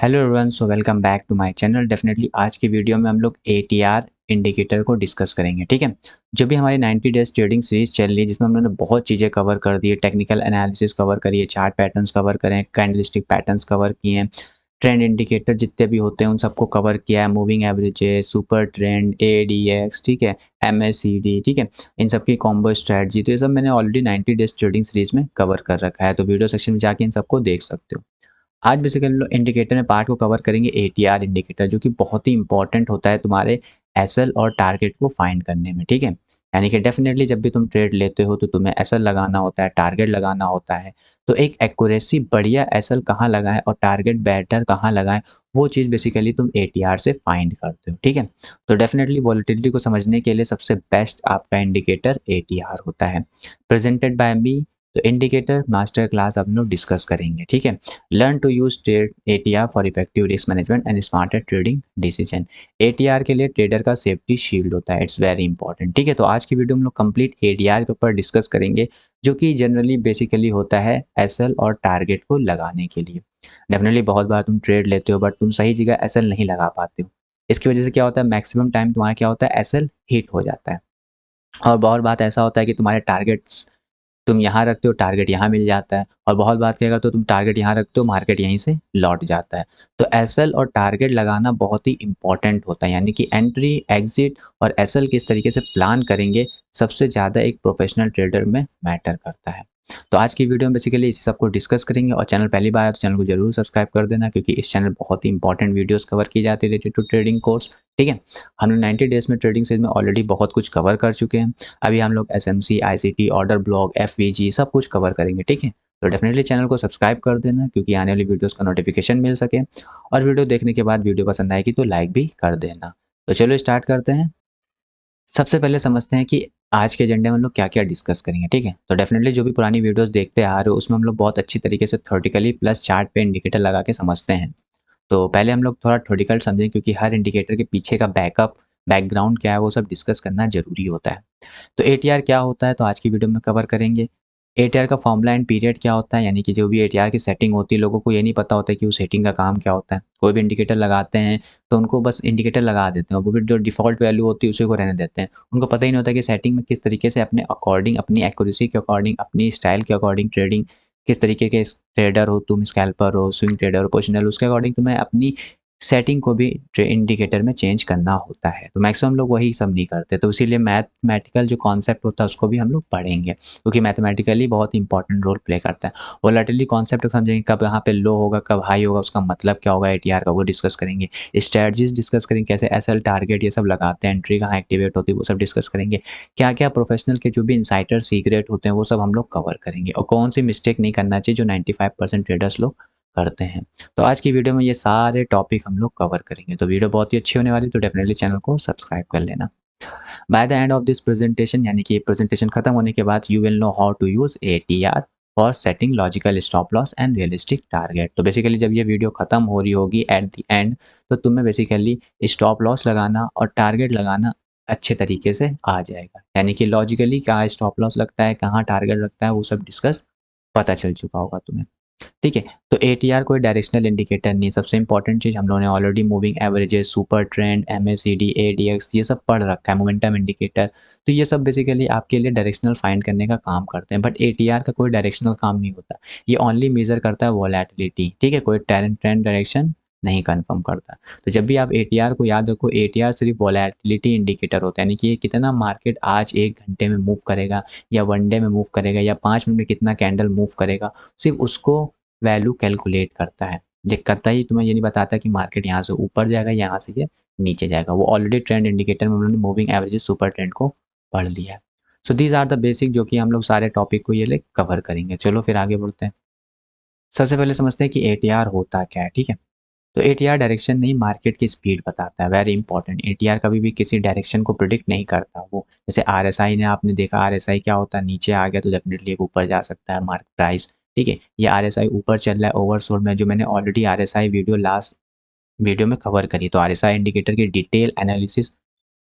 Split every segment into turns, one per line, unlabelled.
Hello everyone, so welcome back to my channel. Definitely आज की video में हम लोग एटीआर इंडिकेटर को डिस्कस करेंगे। ठीक है, जो भी हमारी 90 डेज ट्रेडिंग सीरीज चल रही है जिसमें हमने बहुत चीज़ें कवर कर दी है, टेक्निकल एनालिसिस कवर करी है, चार्ट पैटर्न्स कवर करें, कैंडलस्टिक पैटर्न्स कवर किए हैं, ट्रेंड इंडिकेटर जितने भी होते हैं उन सबको कवर किया है, moving averages, super trend, ADX, ठीक है, एमएसीडी, ठीक है, इन सब की कॉम्बो स्ट्रेटजी। तो ये सब मैंने ऑलरेडी 90 डेज ट्रेडिंग सीरीज में कवर कर रखा है, तो वीडियो सेक्शन में जाके इन सबको देख सकते हो। आज बेसिकली हम लोग इंडिकेटर में पार्ट को कवर करेंगे एटीआर इंडिकेटर, जो कि बहुत ही इंपॉर्टेंट होता है तुम्हारे एसएल और टारगेट को फाइंड करने में। ठीक है, यानी कि डेफिनेटली जब भी तुम ट्रेड लेते हो तो तुम्हें एसएल लगाना होता है, टारगेट लगाना होता है। तो एक एक्यूरेसी बढ़िया एसएल कहाँ लगाएं और टारगेट बेटर कहाँ लगाएं, वो चीज़ बेसिकली तुम एटीआर से फाइंड करते हो। ठीक है, तो डेफिनेटली वॉलेटिलिटी को समझने के लिए सबसे बेस्ट आपका इंडिकेटर एटीआर होता है। प्रेजेंटेड बाय मी। तो इंडिकेटर मास्टर क्लास अब हम लोग डिस्कस करेंगे। ठीक है, learn to use trade ATR for effective risk management and smarter trading decision. ATR के लिए ट्रेडर का सेफ्टी शील्ड होता है, इट्स वेरी इंपॉर्टेंट। ठीक है, तो आज की वीडियो में हम लोग कंप्लीट एटीआर के ऊपर डिस्कस करेंगे, जो कि जनरली बेसिकली होता है एसएल और टारगेट को लगाने के लिए। डेफिनेटली बहुत बार तुम ट्रेड लेते हो बट तुम सही जगह एसएल नहीं लगा पाते हो। इसकी वजह से क्या होता है, मैक्सिमम टाइम तुम्हारा क्या होता है, एसएल हिट हो जाता है। और बहुत बात ऐसा होता है कि तुम्हारे टारगेट्स तुम यहाँ रखते हो, टारगेट यहाँ मिल जाता है, और बहुत बात क्या करते हो, तुम टारगेट यहाँ रखते हो, मार्केट यहीं से लौट जाता है। तो एसएल और टारगेट लगाना बहुत ही इंपॉर्टेंट होता है, यानी कि एंट्री, एग्जिट और एसएल किस तरीके से प्लान करेंगे सबसे ज़्यादा एक प्रोफेशनल ट्रेडर में मैटर करता है। तो आज की वीडियो में बेसिकली इसी सबको डिस्कस करेंगे, और चैनल पहली बार है तो चैनल को जरूर सब्सक्राइब कर देना, क्योंकि इस चैनल बहुत ही इंपॉर्टेंट वीडियोस कवर की जाती है रिलेटेड टू ट्रेडिंग कोर्स। ठीक है, हम 90 डेज में ट्रेडिंग सीरीज में ऑलरेडी बहुत कुछ कवर कर चुके हैं। अभी हम लोग SMC, ICT, order block, FVG सब कुछ कवर करेंगे। ठीक है, तो डेफिनेटली चैनल को सब्सक्राइब कर देना, क्योंकि आने वाली वीडियोस का नोटिफिकेशन मिल सके, और वीडियो देखने के बाद वीडियो पसंद आएगी तो लाइक भी कर देना। तो चलो स्टार्ट करते हैं। सबसे पहले समझते हैं कि आज के एजेंडे में हम लोग क्या क्या डिस्कस करेंगे। ठीक है, तो डेफिनेटली जो भी पुरानी वीडियोस देखते आ रहे हो उसमें हम लोग बहुत अच्छी तरीके से थ्योरेटिकली प्लस चार्ट पे इंडिकेटर लगा के समझते हैं। तो पहले हम लोग थोड़ा थ्योरेटिकल समझें, क्योंकि हर इंडिकेटर के पीछे का बैकग्राउंड क्या है वो सब डिस्कस करना जरूरी होता है। तो एटीआर क्या होता है, तो आज की वीडियो में कवर करेंगे। एटीआर का फॉर्मूला एंड पीरियड क्या होता है, यानी कि जो भी एटीआर की सेटिंग होती है, लोगों को ये नहीं पता होता है कि उस सेटिंग का काम क्या होता है। कोई भी इंडिकेटर लगाते हैं तो उनको बस इंडिकेटर लगा देते हैं, वो भी जो डिफ़ॉल्ट वैल्यू होती है उसी को रहने देते हैं। उनको पता ही नहीं होता कि सेटिंग में किस तरीके से अपने अकॉर्डिंग, अपनी एक्यूरेसी के अकॉर्डिंग, अपनी स्टाइल के अकॉर्डिंग ट्रेडिंग, किस तरीके के ट्रेडर हो तुम, स्कैल्पर हो, स्विंग ट्रेडर हो, पोजिशनल, उसके अकॉर्डिंग तुम्हें अपनी सेटिंग को भी इंडिकेटर में चेंज करना होता है। तो मैक्सिमम लोग वही सब नहीं करते, तो इसीलिए मैथमेटिकल जो कॉन्सेप्ट होता है उसको भी हम लोग पढ़ेंगे, क्योंकि मैथमेटिकली बहुत इंपॉर्टेंट रोल प्ले करता है। वोलेटिलिटी कॉन्सेप्ट को समझेंगे, कब यहाँ पे लो होगा, कब हाई होगा, उसका मतलब क्या होगा एटीआर का, वो डिस्कस करेंगे। स्ट्रेटजीज डिस्कस करेंगे, कैसे एसएल, टारगेट ये सब लगाते हैं, एंट्री कहाँ एक्टिवेट होती है वो सब डिस्कस करेंगे। क्या क्या प्रोफेशनल के जो भी इनसाइटर सीक्रेट होते हैं वो सब हम लोग कवर करेंगे, और कौन सी मिस्टेक नहीं करना चाहिए जो 95% ट्रेडर्स लोग करते हैं। तो आज की वीडियो में ये सारे टॉपिक हम लोग कवर करेंगे, तो वीडियो बहुत ही अच्छी होने वाली है, तो डेफिनेटली चैनल को सब्सक्राइब कर लेना। By the end of this presentation, यानी कि प्रेजेंटेशन खत्म होने के बाद, you will know how to use ATR for setting logical stop loss and realistic target. तो बेसिकली जब ये वीडियो खत्म हो रही होगी एट द एंड, तो तुम्हें बेसिकली स्टॉप लॉस लगाना और टारगेट लगाना अच्छे तरीके से आ जाएगा, यानी कि लॉजिकली कहाँ स्टॉप लॉस लगता है, कहाँ टारगेट लगता है, वो सब डिस्कस पता चल चुका होगा तुम्हें। ठीक है, तो एटीआर कोई डायरेक्शनल इंडिकेटर नहीं है। सबसे इंपॉर्टेंट चीज़ हम लोगों ने already moving averages, super trend, MACD, ADX ये सब पढ़ रखा है, मोमेंटम इंडिकेटर। तो ये सब बेसिकली आपके लिए डायरेक्शनल फाइंड करने का काम करते हैं, बट एटीआर का कोई डायरेक्शनल काम नहीं होता। ये ओनली मेजर करता है वोलेटिलिटी। ठीक है, कोई ट्रेंड डायरेक्शन नहीं कंफर्म करता। तो जब भी आप एटीआर को याद रखो, एटीआर सिर्फ वोलेटिलिटी इंडिकेटर होता है, यानी कि ये कितना मार्केट आज 1 घंटे में मूव करेगा, या 1 डे में मूव करेगा, या 5 मिनट में कितना कैंडल मूव करेगा, सिर्फ उसको वैल्यू कैलकुलेट करता है। ये कतई तुम्हें ये नहीं बताता कि मार्केट यहाँ से ऊपर जाएगा, यहाँ से ये नीचे जाएगा। वो ऑलरेडी ट्रेंड इंडिकेटर में उन्होंने मूविंग एवरेजेस, सुपर ट्रेंड को पढ़ लिया है। So these are the basic, जो कि हम लोग सारे टॉपिक को ये ले कवर करेंगे। चलो फिर आगे बढ़ते हैं। सबसे पहले समझते हैं कि एटीआर होता क्या है। ठीक है, तो एटीआर डायरेक्शन नहीं, मार्केट की स्पीड बताता है। वेरी इंपॉर्टेंट, एटीआर कभी भी किसी डायरेक्शन को प्रिडिक्ट नहीं करता। वो जैसे आरएसआई ने, आपने देखा आरएसआई क्या होता है, नीचे आ गया तो डेफिनेटली ऊपर जा सकता है मार्केट प्राइस। ठीक है, ये आरएसआई ऊपर चल रहा है ओवरसोल्ड में, जो मैंने already RSI video last video में कवर करी। तो आरएसआई इंडिकेटर की detail analysis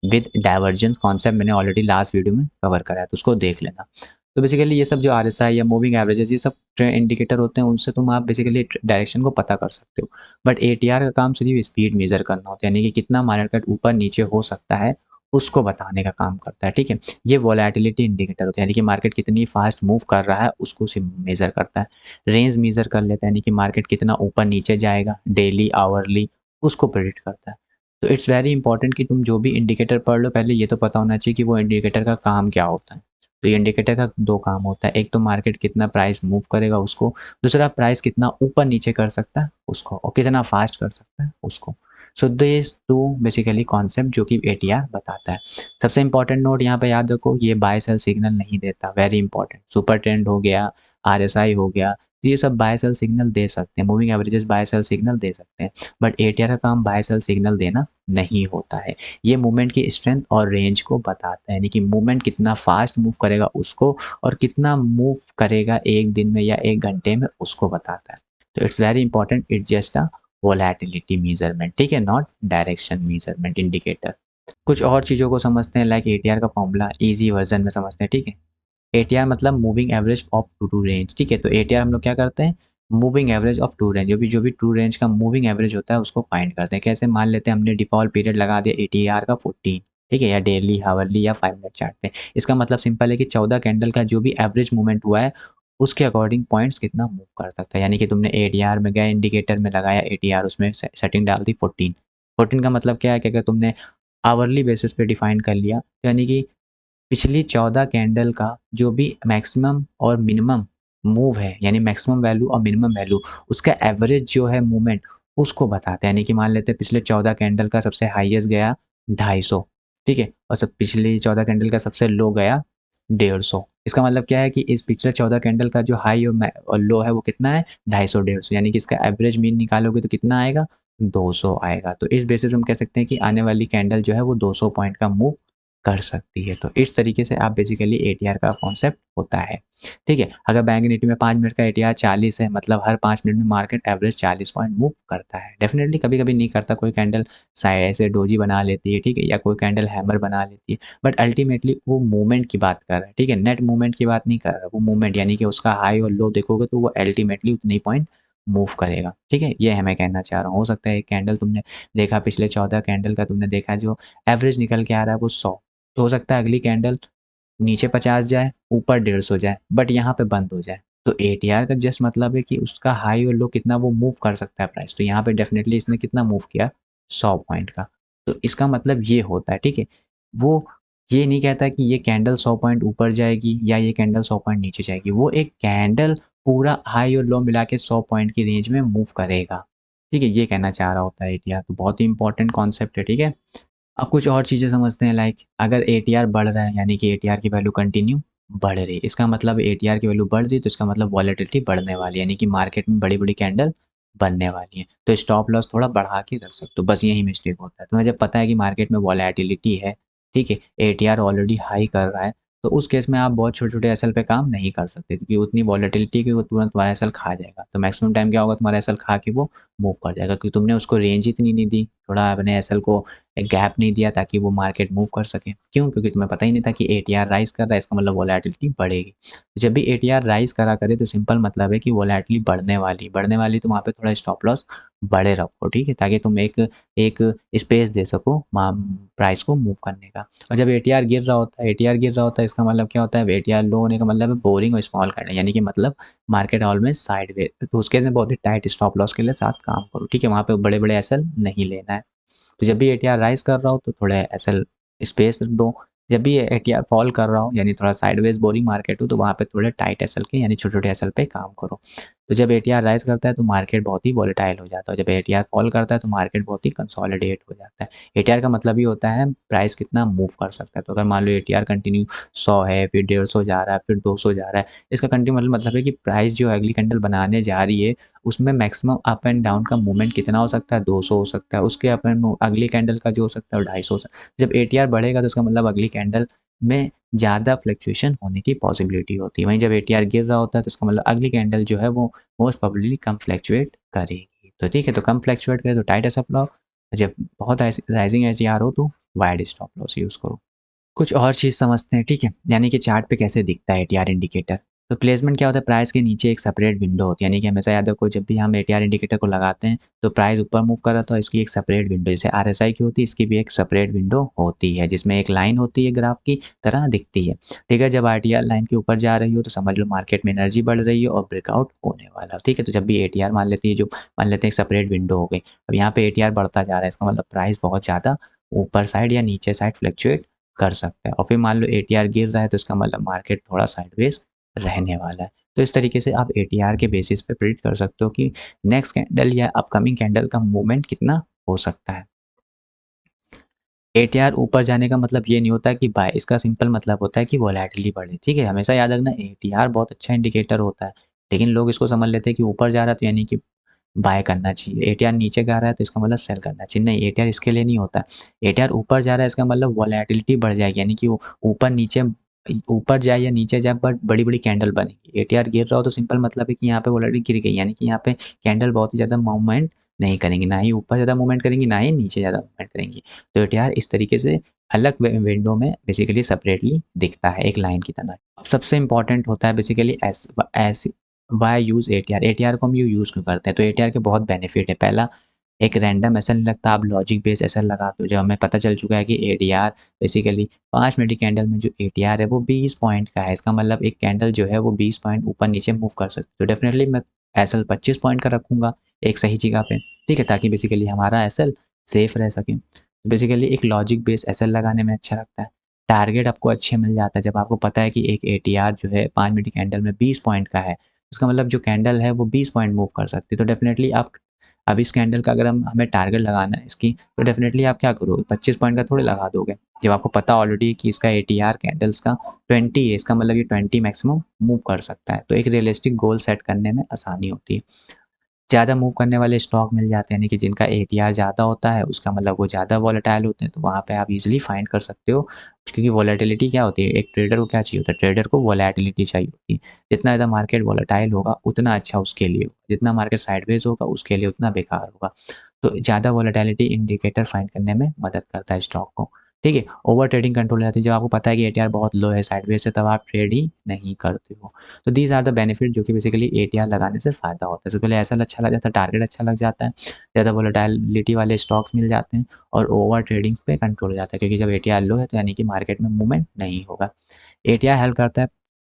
with divergence concept मैंने ऑलरेडी लास्ट वीडियो में कवर करा है, तो उसको देख लेना। तो बेसिकली ये सब जो आरएसआई या मूविंग एवरेजेस ये सब इंडिकेटर होते हैं, उनसे तुम आप बेसिकली डायरेक्शन को पता कर सकते हो। बट एटीआर का काम सिर्फ स्पीड मेजर करना होता है, यानी कि कितना मार्केट ऊपर नीचे हो सकता है उसको बताने का काम करता है, ठीक है। ये वोलेटिलिटी इंडिकेटर होता है, यानी कि मार्केट कितनी फास्ट मूव कर रहा है उसको सिर्फ मेजर करता है। रेंज मेजर कर लेता है, यानी कि मार्केट कितना ऊपर नीचे जाएगा डेली आवरली, उसको प्रेडिक्ट करता है। तो इट्स वेरी इंपॉर्टेंट कि तुम जो भी इंडिकेटर पढ़ लो पहले ये तो पता होना चाहिए कि वो इंडिकेटर का काम क्या होता है। तो ये इंडिकेटर का दो काम होता है, एक तो मार्केट कितना प्राइस मूव करेगा उसको, दूसरा प्राइस कितना ऊपर नीचे कर सकता है उसको, और कितना फास्ट कर सकता है उसको। So this two basically concept जो कि एटीआर बताता है। सबसे इंपॉर्टेंट नोट यहाँ पे याद रखो, ये बाय सेल सिग्नल नहीं देता, वेरी इंपॉर्टेंट। सुपर ट्रेंड हो गया, आरएसआई हो गया, तो ये सब बाय सेल सिग्नल दे सकते हैं, moving averages buy sell signal दे सकते हैं। बट एटीआर का काम बाय सेल सिग्नल देना नहीं होता है। ये मूवमेंट की स्ट्रेंथ और रेंज को बताता है, यानी कि मूवमेंट कितना फास्ट मूव करेगा उसको, और कितना मूव करेगा एक दिन में या एक घंटे में उसको बताता है। तो it's very important, it's just a volatility measurement, ठीक है, नॉट डायरेक्शन मेजरमेंट इंडिकेटर। कुछ और चीज़ों को समझते हैं, लाइक एटीआर का फॉर्मूला इजी वर्जन में समझते हैं, ठीक है। एटीआर मतलब moving average of true range, ठीक है। तो एटीआर हम लोग क्या करते हैं, moving average of true range, जो भी टू रेंज का मूविंग एवरेज होता है उसको फाइंड करते हैं। कैसे, मान लेते हैं हमने डिफॉल्ट पीरियड लगा दिया एटीआर का 14, ठीक है, या डेली हावरली या 5 मिनट चार्ट पे। इसका मतलब सिंपल है कि 14 कैंडल का जो भी एवरेज मूवमेंट हुआ है उसके अकॉर्डिंग पॉइंट्स कितना मूव कर सकता है। यानी कि तुमने एटीआर में गए, इंडिकेटर में लगाया एटीआर, उसमें सेटिंग डाल दी 14। 14 का मतलब क्या है कि अगर तुमने आवरली बेसिस पे डिफाइन कर लिया, तो यानी कि पिछली 14 कैंडल का जो भी मैक्सिमम और मिनिमम मूव है, यानी मैक्सिमम वैल्यू और मिनिमम वैल्यू, उसका एवरेज जो है मूवमेंट उसको बताते हैं। यानी कि मान लेते हैं पिछले 14 कैंडल का सबसे हाईएस्ट गया 250, ठीक है, और सब पिछली 14 कैंडल का सबसे लो गया 150। इसका मतलब क्या है कि इस पिछले 14 कैंडल का जो हाई और लो है वो कितना है, 250 150, यानी कि इसका एवरेज मीन निकालोगे तो कितना आएगा, 200 आएगा। तो इस बेसिस हम कह सकते हैं कि आने वाली कैंडल जो है वो 200 पॉइंट का मूव कर सकती है। तो इस तरीके से आप बेसिकली एटीआर का कॉन्सेप्ट होता है, ठीक है। अगर बैंक निफ्टी में 5 मिनट का एटीआर 40 है, मतलब हर 5 मिनट में मार्केट एवरेज 40 पॉइंट मूव करता है। डेफिनेटली कभी कभी नहीं करता, कोई कैंडल साइड ऐसे डोजी बना लेती है, ठीक है, या कोई कैंडल हैमर बना लेती है, बट अल्टीमेटली वो मूवमेंट की बात कर रहा है, ठीक है, नेट मूवमेंट की बात नहीं कर रहा, वो मूवमेंट यानी कि उसका हाई और लो देखोगे तो वो अल्टीमेटली उतनी पॉइंट मूव करेगा, ठीक है। ये है मैं कहना चाह रहा हूँ। हो सकता है एक कैंडल तुमने देखा, पिछले 14 कैंडल का तुमने देखा जो एवरेज निकल के आ रहा है वो 100, तो हो सकता है अगली कैंडल नीचे 50 जाए, ऊपर 150 जाए, बट यहाँ पे बंद हो जाए। तो एटीआर का जस्ट मतलब है कि उसका हाई और लो कितना वो मूव कर सकता है प्राइस। तो यहाँ पे डेफिनेटली इसने कितना मूव किया, 100 पॉइंट का। तो इसका मतलब ये होता है, ठीक है। वो ये नहीं कहता कि ये कैंडल 100 पॉइंट ऊपर जाएगी या ये कैंडल 100 पॉइंट नीचे जाएगी, वो एक कैंडल पूरा हाई और लो मिला के 100 पॉइंट की रेंज में मूव करेगा, ठीक है। ये कहना चाह रहा होता है एटीआर। तो बहुत ही इंपॉर्टेंट कॉन्सेप्ट है, ठीक है। अब कुछ और चीज़ें समझते हैं, लाइक अगर एटीआर बढ़ रहा है यानी कि एटीआर की वैल्यू कंटिन्यू बढ़ रही है, इसका मतलब एटीआर की वैल्यू बढ़ रही है, तो इसका मतलब वॉलेटिलिटी बढ़ने वाली है, यानी कि मार्केट में बड़ी बड़ी कैंडल बनने वाली है। तो स्टॉप लॉस थोड़ा बढ़ा के रख सकते हो, बस यही मिस्टेक होता है। तुम्हें जब पता है कि मार्केट में वॉलेटिलिटी है, ठीक है, एटीआर ऑलरेडी हाई कर रहा है, तो उस केस में आप बहुत छोटे छोटे एसएल पे काम नहीं कर सकते, क्योंकि उतनी वॉलेटिलिटी की वो तुरंत तुम्हारा एसएल खा जाएगा। तो मैक्सिमम टाइम क्या होगा, तुम्हारा एसएल खा के वो मूव कर जाएगा, क्योंकि तुमने उसको रेंज इतनी नहीं दी, थोड़ा अपने एसएल को एक गैप नहीं दिया ताकि वो मार्केट मूव कर सके। क्यों? क्योंकि तुम्हें पता ही नहीं था कि एटीआर राइज कर रहा है, इसका मतलब वोलेटिलिटी बढ़ेगी। तो जब भी एटीआर राइज करा करे तो सिंपल मतलब है कि वोलेटिलिटी बढ़ने वाली, तो वहाँ पे थोड़ा स्टॉप लॉस बड़े रखो, ठीक है, ताकि तुम एक एक स्पेस दे सको प्राइस को मूव करने का। और जब एटीआर गिर रहा होता है, इसका मतलब क्या होता है, एटीआर लो होने का मतलब है बोरिंग और स्मॉल करना, यानी कि मतलब मार्केट ऑलवेज साइडवेज। तो उसके लिए बहुत ही टाइट स्टॉप लॉस के लिए साथ काम करो, ठीक है, वहाँ पे बड़े बड़े एसएल नहीं लेना है। तो जब भी एटीआर राइज कर रहा हो तो थोड़ा एसएल स्पेस दो, जब भी एटीआर फॉल कर रहा हो यानी थोड़ा साइडवेज बोरिंग मार्केट हो, तो वहाँ पे थोड़े टाइट एसएल के यानी छोटे छोटे एसएल पे काम करो। तो जब एटीआर राइज करता है तो मार्केट बहुत ही वॉलेटाइल हो जाता है, जब एटीआर फॉल करता है तो मार्केट बहुत ही कंसोलिडेट हो जाता है। एटीआर का मतलब ही होता है प्राइस कितना मूव कर सकता है। तो अगर मान लो एटीआर कंटिन्यू 100 है, फिर 150 जा रहा है, फिर 200 जा रहा है, इसका कंटिन्यू मतलब है कि प्राइस जो अगली कैंडल बनाने जा रही है उसमें मैक्सिमम अप एंड डाउन का मूवमेंट कितना हो सकता है, 200 हो सकता है, उसके अप एंड अगली कैंडल का जो हो सकता है 250 हो सकता है। जब एटीआर बढ़ेगा तो उसका मतलब अगली कैंडल में ज़्यादा फ्लक्चुएशन होने की पॉसिबिलिटी होती है। वहीं जब एटीआर गिर रहा होता है तो इसका मतलब अगली कैंडल जो है वो मोस्ट प्रोबेबली कम फ्लक्चुएट करेगी। तो ठीक है, तो कम फ्लक्चुएट करे तो टाइट स्टॉप लॉस, जब बहुत राइजिंग एटीआर हो तो वाइड स्टॉप लॉस यूज़ करो। कुछ और चीज़ समझते हैं, ठीक है? यानी कि चार्ट पे कैसे दिखता है एटीआर इंडिकेटर। तो प्लेसमेंट क्या होता है, प्राइस के नीचे एक सेपरेट विंडो होती है, यानी कि हमेशा याद रखो जब भी हम एटीआर इंडिकेटर को लगाते हैं तो प्राइस ऊपर मूव कर रहा था, इसकी एक सेपरेट विंडो, जैसे आरएसआई की होती है, इसकी भी एक सेपरेट विंडो होती है जिसमें एक लाइन होती है ग्राफ की तरह दिखती है, ठीक है? जब आरटीआर लाइन के ऊपर जा रही हो तो समझ लो मार्केट में एनर्जी बढ़ रही है और ब्रेकआउट होने वाला हो, ठीक है? तो जब भी एटीआर मान लेती है, जो मान लेते हैं एक सेपरेट विंडो हो गई, अब यहाँ पे एटीआर बढ़ता जा रहा है, इसका मतलब प्राइस बहुत ज़्यादा ऊपर साइड या नीचे साइड फ्लक्चुएट कर सकता है, और फिर मान लो एटीआर गिर रहा है तो इसका मतलब मार्केट थोड़ा साइडवेज रहने वाला है। तो इस तरीके से आप एटीआर के बेसिस पे प्रेडिक्ट कर सकते हो कि नेक्स्ट कैंडल या अपकमिंग कैंडल का मूवमेंट कितना हो सकता है। एटीआर ऊपर जाने का मतलब ये नहीं होता कि बाय, इसका सिंपल मतलब होता है कि वोलेटिलिटी बढ़े, ठीक है? हमेशा याद रखना एटीआर बहुत अच्छा इंडिकेटर होता है, लेकिन लोग इसको समझ लेते हैं कि ऊपर जा रहा है तो यानी कि बाय करना चाहिए, एटीआर नीचे जा रहा है तो इसका मतलब सेल करना चाहिए। नहीं, एटीआर इसके लिए नहीं होता। एटीआर ऊपर जा रहा है इसका मतलब वोलेटिलिटी बढ़ जाएगी, यानी कि वो ऊपर नीचे, ऊपर जाए या नीचे जाए बट बड़ी-बड़ी कैंडल बनेगी। एटीआर गिर रहा हो तो सिंपल मतलब है कि यहाँ पे वोलेटिलिटी गिर गई, यानी कि यहाँ पे कैंडल बहुत ही ज़्यादा मूवमेंट नहीं करेंगी, ना ही ऊपर ज़्यादा मूवमेंट करेंगी, ना ही नीचे ज़्यादा मूवमेंट करेंगी। तो एटीआर इस तरीके से अलग विंडो में बेसिकली सेपरेटली दिखता है एक लाइन की तरह। अब सबसे इम्पोर्टेंट होता है basically as why use ATR, ATR को हम यूज़ क्यों करते हैं? तो एटीआर के बहुत बेनिफिट है। पहला, एक रैंडम ऐसा नहीं लगता, आप लॉजिक बेस ऐसा लगाते हो, जब हमें पता चल चुका है कि एटीआर बेसिकली 5 मिनट की कैंडल में जो एटीआर है वो 20 पॉइंट का है, इसका मतलब एक कैंडल जो है वो 20 पॉइंट ऊपर नीचे मूव कर सकती है, तो डेफिनेटली मैं एसएल 25 पॉइंट का रखूँगा एक सही जगह पे, ठीक है? ताकि बेसिकली हमारा एसएल सेफ रह सके। बेसिकली एक लॉजिक बेस एसएल लगाने में अच्छा लगता है। टारगेट आपको अच्छे मिल जाता है जब आपको पता है कि एक एटीआर जो है 5 मिनट की कैंडल में 20 पॉइंट का है, उसका मतलब जो कैंडल है वो 20 पॉइंट मूव कर सकती है, तो डेफिनेटली आप, अब इस कैंडल का अगर हमें टारगेट लगाना है इसकी, तो डेफिनेटली आप क्या करोगे, 25 पॉइंट का थोड़ी लगा दोगे, जब आपको पता ऑलरेडी कि इसका एटीआर कैंडल्स का 20 है, इसका मतलब ये 20 मैक्सिमम मूव कर सकता है, तो एक रियलिस्टिक गोल सेट करने में आसानी होती है। ज़्यादा मूव करने वाले स्टॉक मिल जाते हैं, यानी कि जिनका एटीआर ज़्यादा होता है, उसका मतलब वो ज़्यादा वोलेटाइल होते हैं, तो वहाँ पे आप ईज़िली फाइंड कर सकते हो, क्योंकि वोलेटिलिटी क्या होती है, एक ट्रेडर को क्या चाहिए होता है, ट्रेडर को वोलेटिलिटी चाहिए होती है। जितना ज़्यादा मार्केट वोलेटाइल होगा, उतना अच्छा उसके लिए होगा, जितना मार्केट साइडवेज़ होगा, उसके लिए उतना बेकार होगा। तो ज़्यादा वोलेटिलिटी इंडिकेटर फाइंड करने में मदद करता है स्टॉक को, ठीक है? ओवर ट्रेडिंग कंट्रोल हो जाती है, जब आपको पता है कि एटीआर बहुत लो है साइडवेज़ से, तब आप ट्रेड ही नहीं करते हो। तो दीज़ आर द बेनिफिट जो कि बेसिकली एटीआर लगाने से फ़ायदा होता है। सबसे पहले एसएल अच्छा लग जाता है, टारगेट अच्छा लग जाता है, ज़्यादा वोलेटिलिटी वाले स्टॉक्स मिल जाते हैं और ओवर ट्रेडिंग पे कंट्रोल हो जाता है, क्योंकि जब एटीआर लो है तो यानी कि मार्केट में मूवमेंट नहीं होगा। एटीआर हेल्प करता है,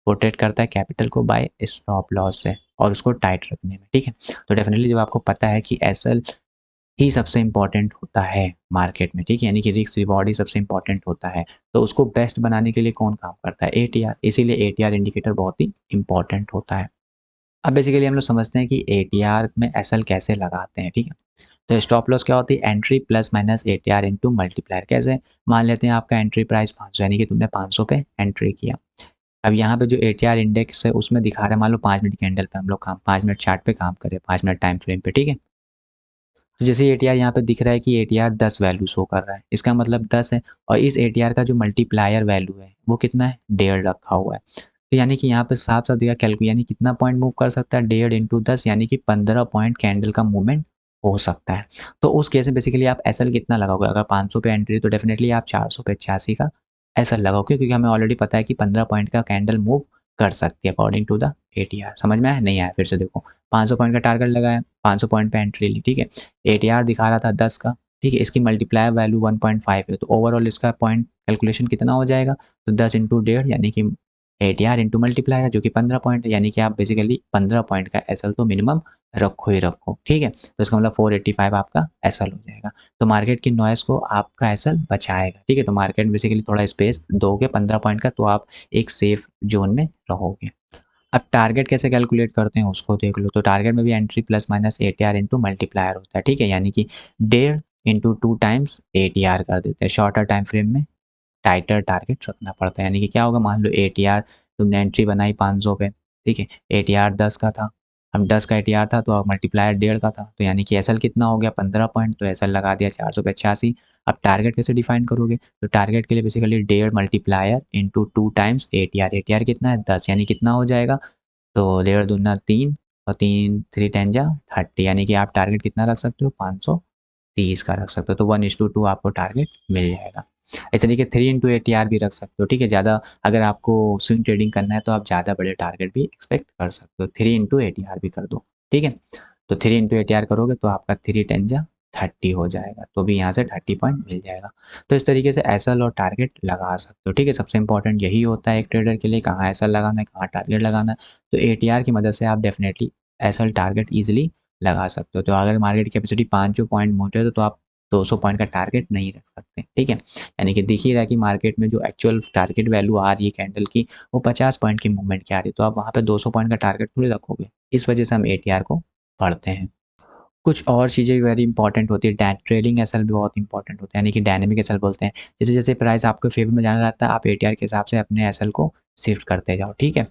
प्रोटेक्ट करता है कैपिटल को बाय स्टॉप लॉस से और उसको टाइट रखने में, ठीक है? तो डेफिनिटली जब आपको पता है कि एसएल ही सबसे इम्पोर्टेंट होता है मार्केट में, ठीक है? यानी कि रिस्क रिवॉर्ड ही सबसे इम्पोर्टेंट होता है, तो उसको बेस्ट बनाने के लिए कौन काम करता है? एटीआर, इसीलिए एटीआर इंडिकेटर बहुत ही इम्पोर्टेंट होता है। अब बेसिकली हम लोग समझते हैं कि एटीआर में एसएल कैसे लगाते हैं, ठीक है? तो स्टॉप लॉस क्या होती है, entry plus minus ATR into multiplier. कैसे? मान लेते हैं आपका एंट्री प्राइस 500, यानी कि तुमने 500 पे एंट्री किया। अब यहाँ पे जो एटीआर इंडेक्स है उसमें दिखा रहा है, मान लो 5 मिनट कैंडल पे हम लोग काम, 5 मिनट चार्ट पे काम करें, 5 मिनट टाइम फ्रेम पे, ठीक है? तो जैसे एटीआर यहाँ पे दिख रहा है कि एटीआर 10 वैल्यू शो कर रहा है, इसका मतलब 10 है, और इस एटीआर का जो मल्टीप्लायर वैल्यू है वो कितना है, 1.5 रखा हुआ है। तो यानी कि यहाँ पे साफ-साफ दिखा कैलकु, यानी कितना पॉइंट मूव कर सकता है, 1.5 इंटू 10 यानी कि 15 पॉइंट कैंडल का मूवमेंट हो सकता है। तो उस केस में बेसिकली आप एसएल कितना लगाओगे, अगर 500 पे एंट्री तो डेफिनिटली आप 400 पे 86 का एसएल लगाओगे, क्योंकि हमें ऑलरेडी पता है कि 15 पॉइंट का कैंडल मूव कर सकती है अकॉर्डिंग टू द एटीआर। समझ में आया? नहीं आया फिर से देखो, 500 पॉइंट का टारगेट लगाया, 500 पॉइंट पे एंट्री ली, ठीक है? एटीआर दिखा रहा था 10 का, ठीक है? इसकी मल्टीप्लायर वैल्यू 1.5 है, तो ओवरऑल इसका पॉइंट कैलकुलेशन कितना हो जाएगा, तो 10 इंटू 1.5 यानी कि एटीआर इंटू मल्टीप्लायर जो कि 15 पॉइंट है, यानी कि आप बेसिकली 15 पॉइंट का एसएल तो मिनिमम रखो ही रखो, ठीक है? तो इसका मतलब 485 आपका एसएल हो जाएगा। तो मार्केट की नॉइज़ को आपका एसएल बचाएगा, ठीक है? तो मार्केट बेसिकली थोड़ा स्पेस दोगे 15 पॉइंट का, तो आप एक सेफ ज़ोन में रहोगे। अब टारगेट कैसे कैलकुलेट करते हैं उसको देख लो, तो टारगेट में भी entry plus minus ATR into multiplier होता है, ठीक है? यानी कि 1.5 इंटू 2 टाइम्स एटीआर कर देते हैं। शॉर्टर टाइम फ्रेम में टाइटर टारगेट रखना पड़ता है, यानी कि क्या होगा, मान लो एटीआर तुमने एंट्री बनाई 500 पे, ठीक है? एटीआर 10 का था, अब 10 का एटीआर था तो अब मल्टीप्लायर 1.5 का था, तो यानी कि एसएल कितना हो गया, 15 पॉइंट, तो एसएल लगा दिया 400 पे 86। अब टारगेट कैसे डिफाइन करोगे, तो टारगेट के लिए basically 1.5 multiplier into 2 times ATR, ATR कितना है 10, यानी कितना हो जाएगा, तो 1.5 दूना 3 और 3 3 10 जा 30, यानी कि आप टारगेट कितना रख सकते हो, 530 का रख सकते हो, तो 1:2 आपको टारगेट मिल जाएगा। इस तरीके 3x ATR भी रख सकते हो, ठीक है। ज़्यादा अगर आपको स्विंग ट्रेडिंग करना है तो आप ज़्यादा बड़े टारगेट भी एक्सपेक्ट कर सकते हो, 3x ATR भी कर दो, ठीक है। तो 3x ATR करोगे तो आपका 3×10 जा 30 हो जाएगा, तो भी यहाँ से 30 पॉइंट मिल जाएगा। तो इस तरीके से एसएल और टारगेट लगा सकते हो, ठीक है। सबसे इंपॉर्टेंट यही होता है एक ट्रेडर के लिए, कहाँ एसएल लगाना है, कहाँ टारगेट लगाना है। तो एटीआर की मदद से आप डेफिनेटली एसएल टारगेट ईजिली लगा सकते हो। तो अगर मार्केट की कैपेसिटी 500 पॉइंट मोटे हो तो आप 200 पॉइंट का टारगेट नहीं रख सकते, ठीक है। यानी कि दिख ही रहा है कि मार्केट में जो एक्चुअल टारगेट वैल्यू आ रही है कैंडल की, वो 50 पॉइंट की मूवमेंट की आ रही है, तो आप वहाँ पे 200 पॉइंट का टारगेट थोड़ी रखोगे। इस वजह से हम एटीआर को पढ़ते हैं। कुछ और चीज़ें भी वेरी इंपॉर्टेंट होती है, ट्रेलिंग एसएल भी बहुत इंपॉर्टेंट होता है, यानी कि डायनेमिक एसएल बोलते हैं। जैसे जैसे प्राइस आपके फेवर में जाना रहता है, आप एटीआर के हिसाब से अपने एसएल को शिफ्ट करते जाओ, ठीक है।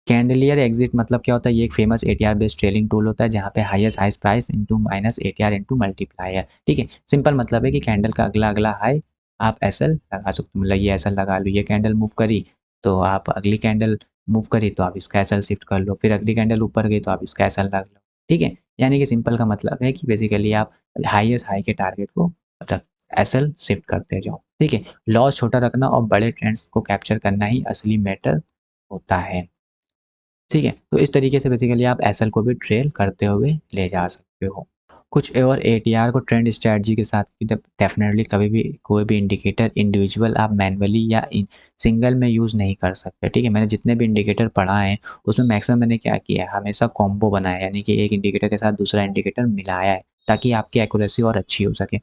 कैंडलियर एग्जिट मतलब क्या होता है, ये एक famous ATR based trailing tool होता है, जहाँ पे highest price into minus ATR into multiplier, ठीक है। सिंपल मतलब है कि कैंडल का अगला अगला हाई आप एसएल लगा सकते हो, मतलब ये एसएल लगा लो, ये कैंडल मूव करी तो आप अगली कैंडल मूव करी तो आप इसका एसएल शिफ्ट कर लो, फिर अगली कैंडल ऊपर गई तो आप इसका एसएल लगा लो, ठीक है। यानी कि सिंपल का मतलब है कि बेसिकली आप हाईएस्ट हाई के टारगेट को रख एसएल शिफ्ट करते जाओ, ठीक है। लॉस छोटा रखना और बड़े ट्रेंड्स को कैप्चर करना ही असली मैटर होता है, ठीक है। तो इस तरीके से बेसिकली आप एसएल को भी ट्रेल करते हुए ले जा सकते हो। कुछ और एटीआर को ट्रेंड स्ट्रेटजी के साथ डेफिनेटली कभी भी कोई भी इंडिकेटर इंडिविजुअल आप मैन्युअली या सिंगल में यूज़ नहीं कर सकते, ठीक है। मैंने जितने भी इंडिकेटर पढ़ा है उसमें मैक्सिमम मैंने क्या किया है, हमेशा कॉम्बो बनाया है, यानी कि एक इंडिकेटर के साथ दूसरा इंडिकेटर मिलाया है ताकि आपकी एक्यूरेसी और अच्छी हो सके।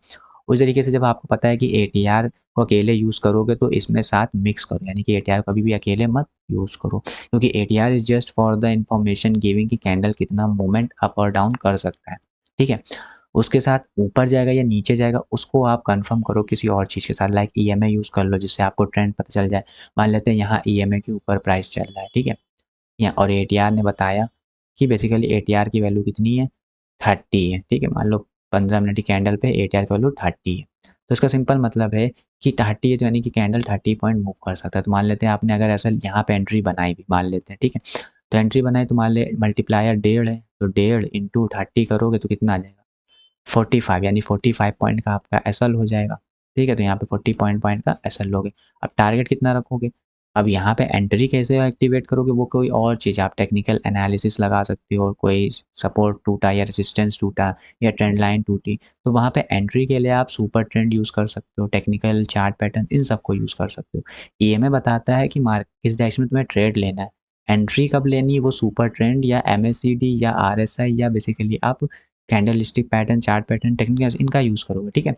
उस तरीके से जब आपको पता है कि एटीआर को अकेले यूज़ करोगे तो इसमें साथ मिक्स करो, यानी कि एटीआर कभी भी अकेले मत यूज़ करो, क्योंकि ATR is just for the information giving कि कैंडल कितना मूवमेंट अप और डाउन कर सकता है, ठीक है। उसके साथ ऊपर जाएगा या नीचे जाएगा उसको आप कंफर्म करो किसी और चीज़ के साथ, लाइक ईएमए यूज़ कर लो जिससे आपको ट्रेंड पता चल जाए। मान लेते हैं यहाँ ईएमए के ऊपर प्राइस चल रहा है, ठीक है। या और एटीआर ने बताया कि बेसिकली एटीआर की वैल्यू कितनी है, 30 है, ठीक है। मान लो 15 मिनट की कैंडल पे एटीआर की वैल्यू 30 है, तो इसका सिंपल मतलब है कि 30 है तो यानी कि कैंडल 30 पॉइंट मूव कर सकता है। तो मान लेते हैं आपने अगर ऐसा यहाँ पे एंट्री बनाई भी, मान लेते हैं, ठीक है। तो एंट्री बनाई तो मान ले मल्टीप्लायर 1.5 है, तो 1.5 इंटू 30 करोगे तो कितना आ जाएगा, 45, यानी 45 पॉइंट का आपका एसएल हो जाएगा, ठीक है। तो यहाँ पे 40 पॉइंट का एसएल लोगे। अब टारगेट कितना रखोगे, अब यहाँ पे एंट्री कैसे एक्टिवेट करोगे, वो कोई और चीज़ आप टेक्निकल एनालिसिस लगा सकते हो, कोई सपोर्ट टूटा या रेजिस्टेंस टूटा या ट्रेंड लाइन टूटी, तो वहाँ पे एंट्री के लिए आप सुपर ट्रेंड यूज़ कर सकते हो, टेक्निकल चार्ट पैटर्न, इन सबको यूज़ कर सकते हो। ईएमए बताता है कि मार्केट किस डायरेक्शन में तुम्हें ट्रेड लेना है, एंट्री कब लेनी है, वो सुपर ट्रेंड या एमएसीडी या आरएसआई या बेसिकली आप candle stick pattern, chart pattern, technical इनका यूज़ करोगे, ठीक है।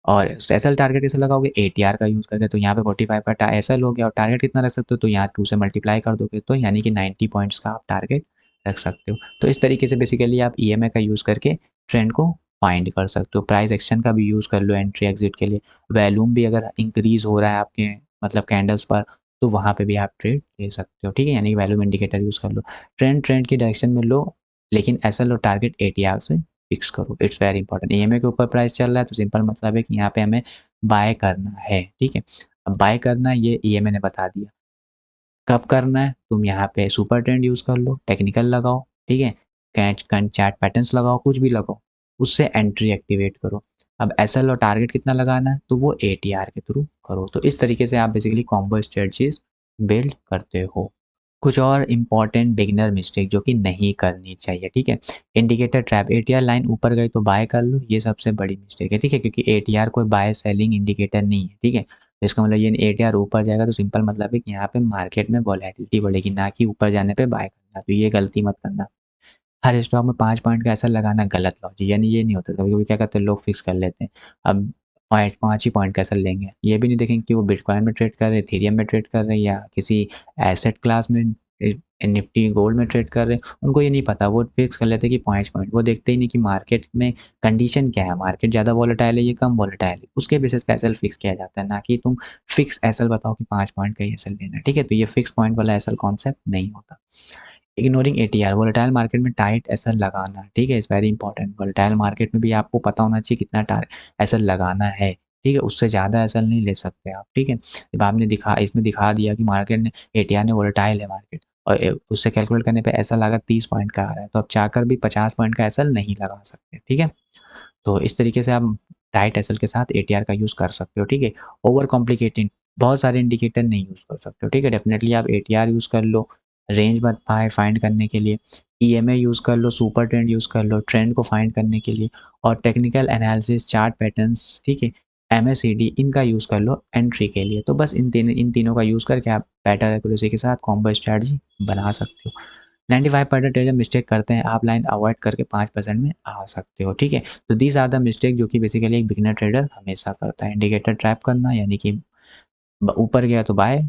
और एसएल टारगेट कैसे लगाओगे, एटीआर का यूज़ करके, तो यहाँ पे 45 का एसएल हो गया और टारगेट कितना रख सकते हो, तो यहाँ 2 से मल्टीप्लाई कर दोगे तो यानी कि 90 पॉइंट्स का आप टारगेट रख सकते हो। तो इस तरीके से बेसिकली आप ईएमए का यूज़ करके ट्रेंड को फाइंड कर सकते हो। प्राइस एक्शन का भी यूज़ कर लो एंट्री एग्जिट के लिए। वॉल्यूम भी अगर इंक्रीज़ हो रहा है आपके मतलब कैंडल्स पर, तो वहाँ पे भी आप ट्रेड ले सकते हो, ठीक है। यानी कि वॉल्यूम इंडिकेटर यूज़ कर लो, ट्रेंड की डायरेक्शन में लो, लेकिन एसएल और टारगेट एटीआर से फिक्स करो, इट्स वेरी इंपॉर्टेंट। ईएमए के ऊपर प्राइस चल रहा है तो सिंपल मतलब है कि यहाँ पे हमें बाय करना है, ठीक है। अब बाय करना है ये ईएमए ने बता दिया, कब करना है, तुम यहाँ पे सुपर ट्रेंड यूज़ कर लो, टेक्निकल लगाओ, ठीक है। कैच कैन चार्ट पैटर्न्स लगाओ, कुछ भी लगाओ, उससे एंट्री एक्टिवेट करो। अब एसएल और टारगेट कितना लगाना है, तो वो एटीआर के थ्रू करो। तो इस तरीके से आप बेसिकली कॉम्बो स्ट्रेटजीज बिल्ड करते हो। कुछ और इम्पॉर्टेंट बिगिनर मिस्टेक जो कि नहीं करनी चाहिए, ठीक है। इंडिकेटर ट्रैप, एटीआर लाइन ऊपर गई तो बाय कर लो, ये सबसे बड़ी मिस्टेक है, ठीक है। क्योंकि एटीआर कोई बाय सेलिंग इंडिकेटर नहीं है, ठीक है। तो इसका मतलब ये एटीआर ऊपर जाएगा तो सिंपल मतलब है कि यहाँ पे मार्केट में वॉलेटिलिटी बढ़ेगी, ना कि ऊपर जाने पे बाय करना, तो ये गलती मत करना। हर स्टॉक में 5 पॉइंट का ऐसा लगाना गलत लॉजिक, यानी ये नहीं होता। कभी-कभी क्या करते हैं लोग फिक्स कर लेते हैं, अब 5 ही पॉइंट का ऐसा लेंगे, ये भी नहीं देखेंगे कि वो बिटकॉइन में ट्रेड कर रहे हैं, इथेरियम में ट्रेड कर रहे हैं या किसी एसेट क्लास में निफ्टी गोल्ड में ट्रेड कर रहे हैं, उनको ये नहीं पता, वो फिक्स कर लेते हैं कि 5 पॉइंट, वो देखते ही नहीं कि मार्केट में कंडीशन क्या है, मार्केट ज़्यादा वॉलेटाइल है, ये कम वॉलेटाइल है, उसके बेसिस पे एसएल फिक्स किया जाता है, ना कि तुम फिक्स एसएल बताओ कि 5 पॉइंट का ही एसएल लेना है, ठीक है। तो ये फिक्स पॉइंट वाला एसएल कॉन्सेप्ट नहीं होता। इग्नोरिंग एटीआर, वोलेटाइल मार्केट में टाइट एसएल लगाना, ठीक है, is very important. Volatile market में भी आपको पता होना चाहिए कितना एसएल लगाना है, ठीक है। उससे ज़्यादा एसएल नहीं ले सकते आप, ठीक है। जब आपने इसमें दिखा दिया कि मार्केट ने एटीआर ने वोलेटाइल है मार्केट और उससे कैलकुलेट करने पे ऐसा लगा 30 पॉइंट का आ रहा है, तो आप चाहकर भी 50 पॉइंट का एसएल नहीं लगा सकते, ठीक है। तो इस तरीके से आप टाइट एसएल के साथ एटीआर का यूज़ कर सकते हो, ठीक है। ओवर कॉम्प्लिकेटेड बहुत सारे इंडिकेटर नहीं यूज़ कर सकते हो, ठीक है। डेफिनेटली आप एटीआर यूज़ कर लो रेंज फाइंड करने के लिए, ईएमए यूज़ कर लो, सुपर ट्रेंड यूज़ कर लो ट्रेंड को फाइंड करने के लिए, और टेक्निकल एनालिसिस, चार्ट पैटर्न्स, ठीक है, एमएसीडी इनका यूज़ कर लो एंट्री के लिए। तो बस इन तीनों का यूज़ करके आप बेटर एक्यूरेसी के साथ कॉम्बो स्ट्रैटेजी बना सकते हो। 95% ट्रेडर मिस्टेक करते हैं, आप लाइन अवॉइड करके 5% में आ सकते हो, ठीक है। तो दीज आर द मिस्टेक जो कि बेसिकली एक बिगिनर ट्रेडर हमेशा करता है। इंडिकेटर ट्रैप करना यानी कि ऊपर गया तो बाय,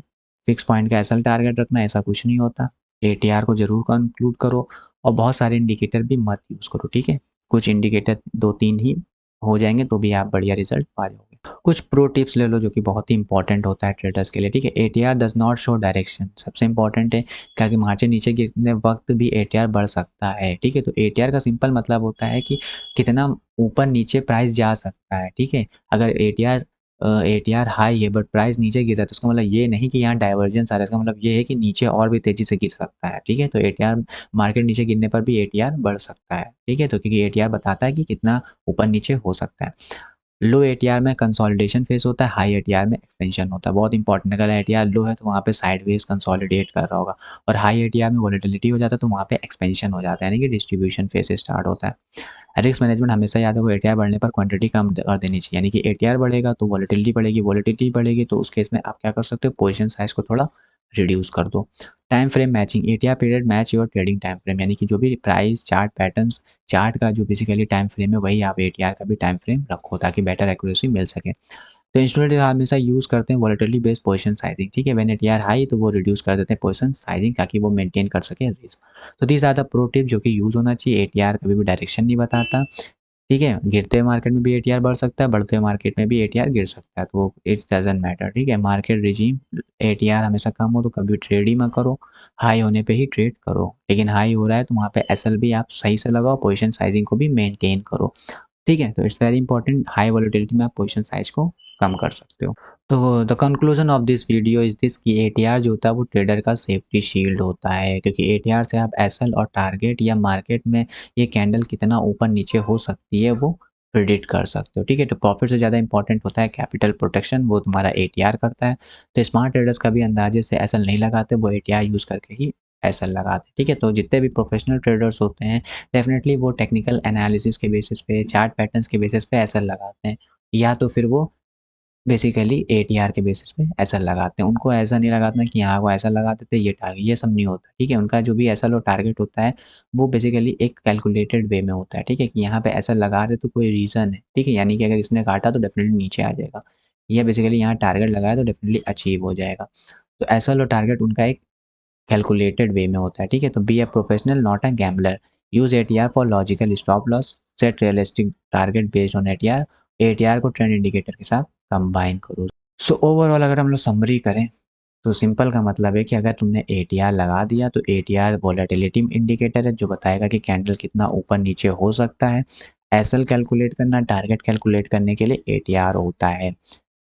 फिक्स पॉइंट का एसएल टारगेट रखना, ऐसा कुछ नहीं होता। एटीआर को जरूर कंक्लूड करो और बहुत सारे इंडिकेटर भी मत यूज़ करो, ठीक है। कुछ इंडिकेटर 2-3 ही हो जाएंगे तो भी आप बढ़िया रिजल्ट पा जाओगे। कुछ प्रो टिप्स ले लो जो कि बहुत ही इंपॉर्टेंट होता है ट्रेडर्स के लिए, ठीक है। ATR does not show direction, सबसे इंपॉर्टेंट है, क्योंकि मार्केट नीचे गिरने वक्त भी एटीआर बढ़ सकता है, ठीक है। तो एटीआर का सिंपल मतलब होता है कि कितना ऊपर नीचे प्राइस जा सकता है, ठीक है। अगर एटीआर हाई है बट प्राइस नीचे गिर रहा है तो इसका मतलब ये नहीं कि यहाँ डाइवर्जेंस आ रहा है, इसका मतलब ये है कि नीचे और भी तेजी से गिर सकता है, ठीक है। तो एटीआर मार्केट नीचे गिरने पर भी एटीआर बढ़ सकता है, ठीक है। तो क्योंकि एटीआर बताता है कि कितना ऊपर नीचे हो सकता है। लो एटीआर में कंसोलिडेशन फेस होता है, हाई एटीआर में एक्सपेंशन होता है। बहुत इंपॉर्टेंट, अगर एटीआर लो है तो वहाँ पे साइडवेज कंसोलिडेट कर रहा होगा, और हाई एटीआर में वोलेटिलिटी हो जाता है तो वहाँ पे एक्सपेंशन हो जाता है, यानी कि डिस्ट्रीब्यूशन फेस स्टार्ट होता है। रिस्क मैनेजमेंट हमेशा याद रखो, एटीआर बढ़ने पर क्वांटिटी कम कर देनी चाहिए, यानी कि एटीआर बढ़ेगा तो वोलेटिलिटी बढ़ेगी तो उस केस में आप क्या कर सकते हो, पोजीशन साइज को थोड़ा रिड्यूस कर दो। Time frame matching, ATR period match your trading time frame, यानी कि जो भी प्राइस चार्ट पैटर्न्स, चार्ट का जो बेसिकली टाइम फ्रेम है वही आप एटीआर का भी टाइम फ्रेम रखो ताकि बेटर एक्यूरेसी मिल सके। तो इंस्ट्रूमेंट हमेशा यूज़ करते हैं वोलेटिलिटी बेस्ड पोजीशन साइजिंग, ठीक है। व्हेन एटीआर हाई तो वो रिड्यूस कर देते हैं पोजीशन साइजिंग ताकि वो मेंटेन कर सके रिस्क। तो these are the pro tip जो कि यूज़ होना चाहिए। एटीआर कभी भी डायरेक्शन नहीं बताता, ठीक है। गिरते हुए मार्केट में भी एटीआर बढ़ सकता है, बढ़ते हुए मार्केट में भी एटीआर गिर सकता है, तो इट्स डजंट मैटर, ठीक है। मार्केट रिजीम एटीआर हमेशा कम हो तो कभी ट्रेड ही मत करो, हाई होने पे ही ट्रेड करो, लेकिन हाई हो रहा है तो वहाँ पे एसएल भी आप सही से लगाओ, पोजीशन साइजिंग को भी मेंटेन करो, ठीक है। तो it's very important, high volatility में आप पोजीशन साइज को कम कर सकते हो। तो the conclusion of this video is this कि एटीआर जो होता है वो ट्रेडर का सेफ्टी शील्ड होता है, क्योंकि एटीआर से आप एसएल और टारगेट या मार्केट में ये कैंडल कितना ऊपर नीचे हो सकती है वो प्रिडिक्ट कर सकते हो, ठीक है। तो प्रॉफिट से ज़्यादा इंपॉर्टेंट होता है कैपिटल प्रोटेक्शन, वो तुम्हारा एटीआर करता है। तो स्मार्ट ट्रेडर्स कभी अंदाजे से एसएल नहीं लगाते, वो एटीआर यूज़ करके ही एसएल लगाते, ठीक है। तो जितने भी प्रोफेशनल ट्रेडर्स होते हैं डेफिनेटली वो टेक्निकल एनालिसिस के बेसिस पे, चार्ट पैटर्न्स के बेसिस पे एसएल लगाते हैं, या तो फिर वो बेसिकली एटीआर के बेसिस पे एसएल लगाते हैं। उनको ऐसा नहीं लगाते कि यहाँ को ऐसा लगा देते ये टारगेट, ये सब नहीं होता, ठीक है। उनका जो भी एसएल और टारगेट होता है वो बेसिकली एक कैलकुलेटेड वे में होता है, ठीक है, कि यहाँ पे ऐसा लगा रहे तो कोई रीज़न है, ठीक है, यानी कि अगर इसने काटा तो डेफिनेटली नीचे आ जाएगा, या बेसिकली यहाँ टारगेट लगाया तो डेफिनेटली अचीव हो जाएगा। तो एसएल और टारगेट उनका एक कैलकुलेटेड वे में होता है, ठीक है। तो be a professional not a gambler, use ATR for logical stop loss, set realistic target based on ATR, ATR को ट्रेंड इंडिकेटर के साथ कंबाइन करो। सो ओवरऑल अगर हम लोग समरी करें तो सिंपल का मतलब है कि अगर तुमने एटीआर लगा दिया तो एटीआर वोलेटिलिटी इंडिकेटर है जो बताएगा कि कैंडल कितना ऊपर नीचे हो सकता है। एसएल कैलकुलेट करना, टारगेट कैलकुलेट करने के लिए एटीआर होता है।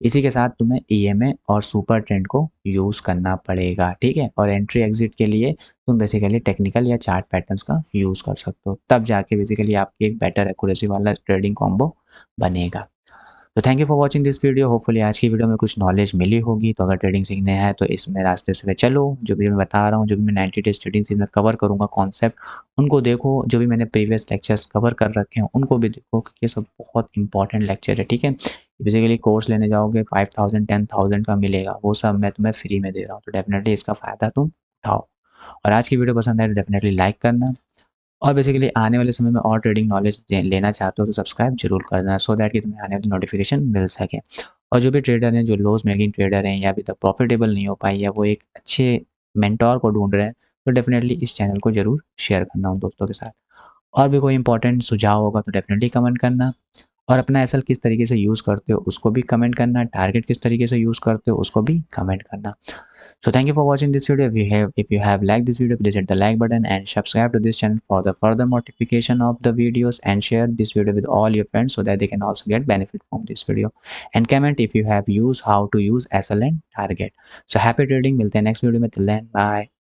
इसी के साथ तुम्हें ईएमए और सुपर ट्रेंड को यूज़ करना पड़ेगा, ठीक है। और एंट्री एग्जिट के लिए तुम बेसिकली टेक्निकल या चार्ट पैटर्न्स का यूज़ कर सकते हो, तब जाके बेसिकली आपकी एक बेटर एक्यूरेसी वाला ट्रेडिंग कॉम्बो बनेगा। तो thank you for watching this video, hopefully आज की वीडियो में कुछ नॉलेज मिली होगी। तो अगर ट्रेडिंग सीखने हैं तो इसमें रास्ते से चलो, जो भी मैं बता रहा हूँ, जो भी मैं 90 डेज ट्रेडिंग सीखने कवर करूँगा कॉन्सेप्ट, उनको देखो। जो भी मैंने प्रीवियस लेक्चर्स कवर कर रखे हैं उनको भी देखो, क्योंकि ये सब बहुत इंपॉर्टेंट लेक्चर है, ठीक है। बेसिकली कोर्स लेने जाओगे 5000 10,000 का मिलेगा, वो सब मैं तुम्हें फ्री में दे रहा हूँ, तो डेफिनेटली इसका फ़ायदा तुम उठाओ। और आज की वीडियो पसंद आए तो डेफिनेटली लाइक करना, और बेसिकली आने वाले समय में और ट्रेडिंग नॉलेज लेना चाहते हो तो सब्सक्राइब जरूर करना, सो दैट कि तुम्हें आने वाली नोटिफिकेशन मिल सके। और जो भी ट्रेडर हैं, जो लॉस मेकिंग ट्रेडर हैं या अभी तक प्रॉफिटेबल नहीं हो पाई या वो एक अच्छे मेंटोर को ढूंढ रहे हैं, तो डेफिनेटली इस चैनल को जरूर शेयर करना उन दोस्तों के साथ। और भी कोई इंपॉर्टेंट सुझाव होगा तो डेफिनेटली कमेंट करना, और अपना एसएल किस तरीके से यूज़ करते हो उसको भी कमेंट करना, टारगेट किस तरीके से यूज़ करते हो उसको भी कमेंट करना। So thank you for watching this video. If you have liked this video, please hit the like button and subscribe to this channel for the further notification of the videos, and share this video with all your friends so that they can also get benefit from this video. And comment if you have used how to use SL and target. So happy trading. मिलते हैं next video में, till then bye.